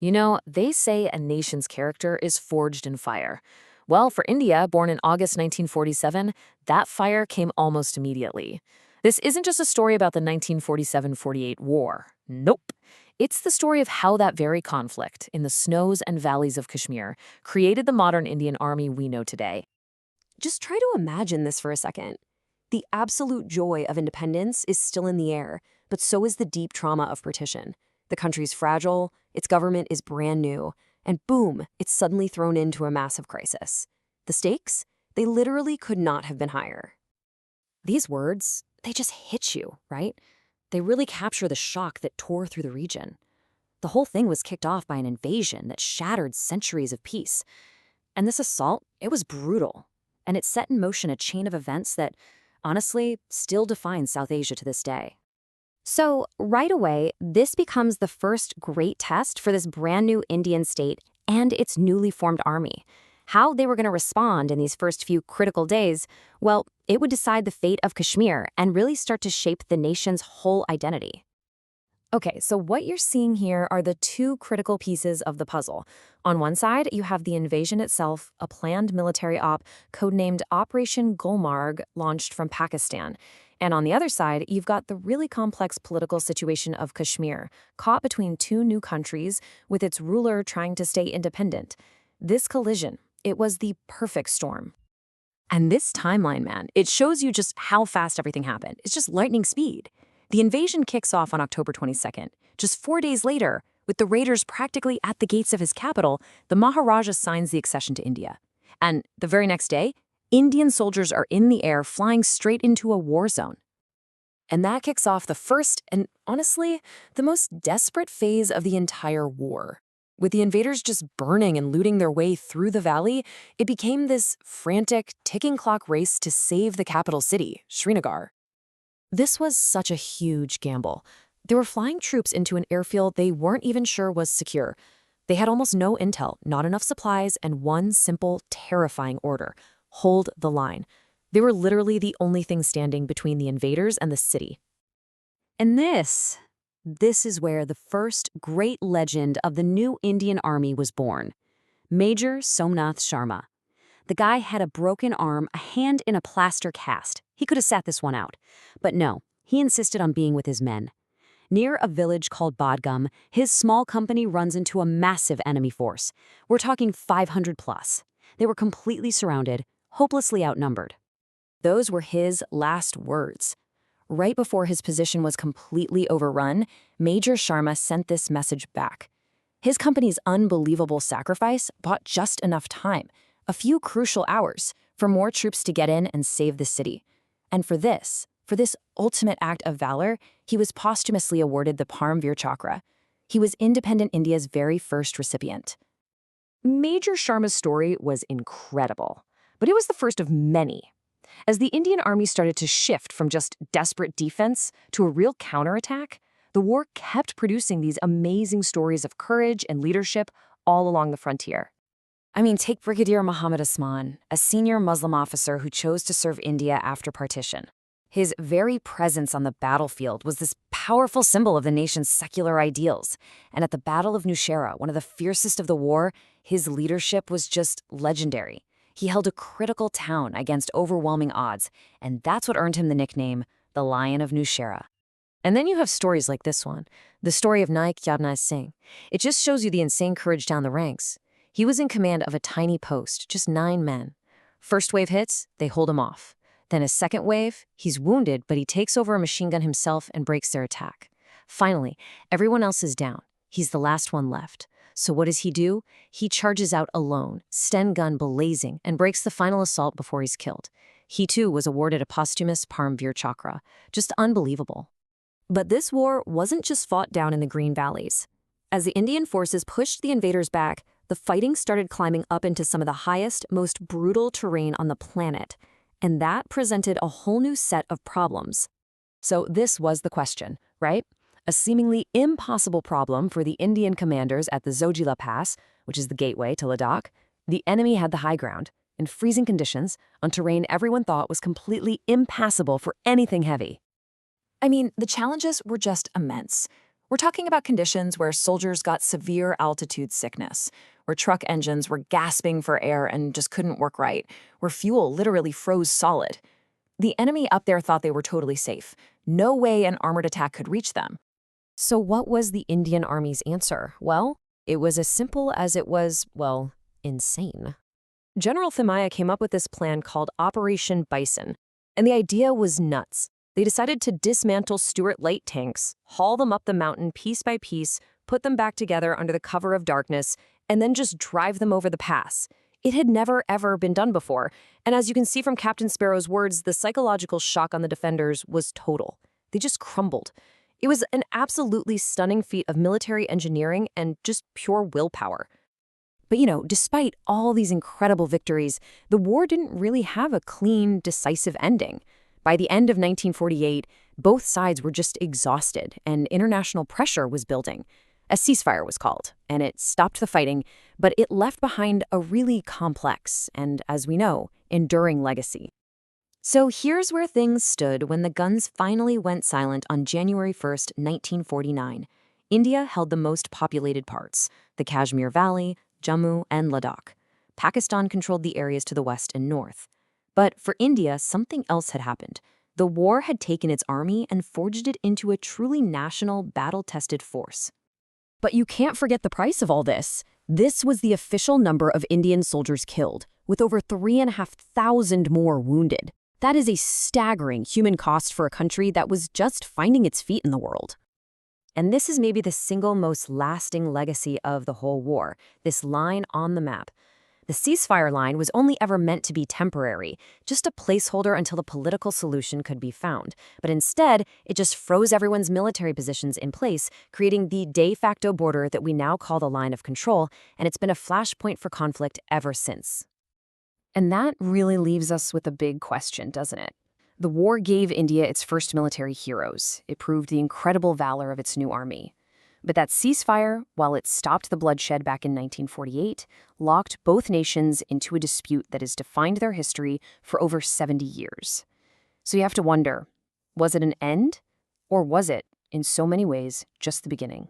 You know, they say a nation's character is forged in fire. Well, for India, born in August 1947, that fire came almost immediately. This isn't just a story about the 1947-48 war. Nope. It's the story of how that very conflict, in the snows and valleys of Kashmir, created the modern Indian army we know today. Just try to imagine this for a second. The absolute joy of independence is still in the air, but so is the deep trauma of partition. The country's fragile, its government is brand new, and boom, it's suddenly thrown into a massive crisis. The stakes? They literally could not have been higher. These words, they just hit you, right? They really capture the shock that tore through the region. The whole thing was kicked off by an invasion that shattered centuries of peace. And this assault, it was brutal. And it set in motion a chain of events that, honestly, still defines South Asia to this day. So, right away, this becomes the first great test for this brand new Indian state and its newly formed army. How they were going to respond in these first few critical days, well, it would decide the fate of Kashmir and really start to shape the nation's whole identity. Okay, so what you're seeing here are the two critical pieces of the puzzle. On one side, you have the invasion itself, a planned military op codenamed Operation Gulmarg, launched from Pakistan. And on the other side, you've got the really complex political situation of Kashmir, caught between two new countries, with its ruler trying to stay independent. This collision, it was the perfect storm. And this timeline, man, it shows you just how fast everything happened. It's just lightning speed. The invasion kicks off on October 22nd. Just 4 days later, with the raiders practically at the gates of his capital, the Maharaja signs the accession to India. And the very next day, Indian soldiers are in the air flying straight into a war zone. And that kicks off the first and, honestly, the most desperate phase of the entire war. With the invaders just burning and looting their way through the valley, it became this frantic, ticking clock race to save the capital city, Srinagar. This was such a huge gamble. They were flying troops into an airfield they weren't even sure was secure. They had almost no intel, not enough supplies, and one simple, terrifying order: hold the line. They were literally the only thing standing between the invaders and the city. And this is where the first great legend of the new Indian army was born. Major Somnath Sharma. The guy had a broken arm, a hand in a plaster cast. He could have sat this one out. But no, he insisted on being with his men. Near a village called Badgam, his small company runs into a massive enemy force. We're talking 500 plus. They were completely surrounded, hopelessly outnumbered. Those were his last words. Right before his position was completely overrun, Major Sharma sent this message back. His company's unbelievable sacrifice bought just enough time, a few crucial hours, for more troops to get in and save the city. And for this ultimate act of valor, he was posthumously awarded the Param Chakra. He was independent India's very first recipient. Major Sharma's story was incredible, but it was the first of many. As the Indian army started to shift from just desperate defense to a real counterattack, the war kept producing these amazing stories of courage and leadership all along the frontier. I mean, take Brigadier Muhammad Osman, a senior Muslim officer who chose to serve India after partition. His very presence on the battlefield was this powerful symbol of the nation's secular ideals. And at the Battle of Nowshera, one of the fiercest of the war, his leadership was just legendary. He held a critical town against overwhelming odds, and that's what earned him the nickname, the Lion of Nowshera. And then you have stories like this one, the story of Naik Yadnai Singh. It just shows you the insane courage down the ranks. He was in command of a tiny post, just 9 men. First wave hits, they hold him off. Then a second wave, he's wounded, but he takes over a machine gun himself and breaks their attack. Finally, everyone else is down. He's the last one left. So what does he do? He charges out alone, Sten gun blazing, and breaks the final assault before he's killed. He too was awarded a posthumous Param Chakra. Just unbelievable. But this war wasn't just fought down in the Green Valleys. As the Indian forces pushed the invaders back, the fighting started climbing up into some of the highest, most brutal terrain on the planet. And that presented a whole new set of problems. So this was the question, right? A seemingly impossible problem for the Indian commanders at the Zojila Pass, which is the gateway to Ladakh. The enemy had the high ground, in freezing conditions, on terrain everyone thought was completely impassable for anything heavy. I mean, the challenges were just immense. We're talking about conditions where soldiers got severe altitude sickness, where truck engines were gasping for air and just couldn't work right, where fuel literally froze solid. The enemy up there thought they were totally safe. No way an armored attack could reach them. So what was the Indian Army's answer? Well, it was as simple as it was, well, insane. General Thimaia came up with this plan called Operation Bison, and the idea was nuts. They decided to dismantle Stuart light tanks, haul them up the mountain piece by piece, put them back together under the cover of darkness, and then just drive them over the pass. It had never, ever been done before, and as you can see from Captain Sparrow's words, the psychological shock on the defenders was total. They just crumbled. It was an absolutely stunning feat of military engineering and just pure willpower. But despite all these incredible victories, the war didn't really have a clean, decisive ending. By the end of 1948, both sides were just exhausted, and international pressure was building. A ceasefire was called, and it stopped the fighting, but it left behind a really complex and, as we know, enduring legacy. So here's where things stood when the guns finally went silent on January 1st, 1949. India held the most populated parts, the Kashmir Valley, Jammu, and Ladakh. Pakistan controlled the areas to the west and north. But for India, something else had happened. The war had taken its army and forged it into a truly national, battle-tested force. But you can't forget the price of all this. This was the official number of Indian soldiers killed, with over 3,500 more wounded. That is a staggering human cost for a country that was just finding its feet in the world. And this is maybe the single most lasting legacy of the whole war, this line on the map. The ceasefire line was only ever meant to be temporary, just a placeholder until a political solution could be found. But instead, it just froze everyone's military positions in place, creating the de facto border that we now call the line of control, and it's been a flashpoint for conflict ever since. And that really leaves us with a big question, doesn't it? The war gave India its first military heroes. It proved the incredible valor of its new army. But that ceasefire, while it stopped the bloodshed back in 1948, locked both nations into a dispute that has defined their history for over 70 years. So you have to wonder, was it an end? Or was it, in so many ways, just the beginning?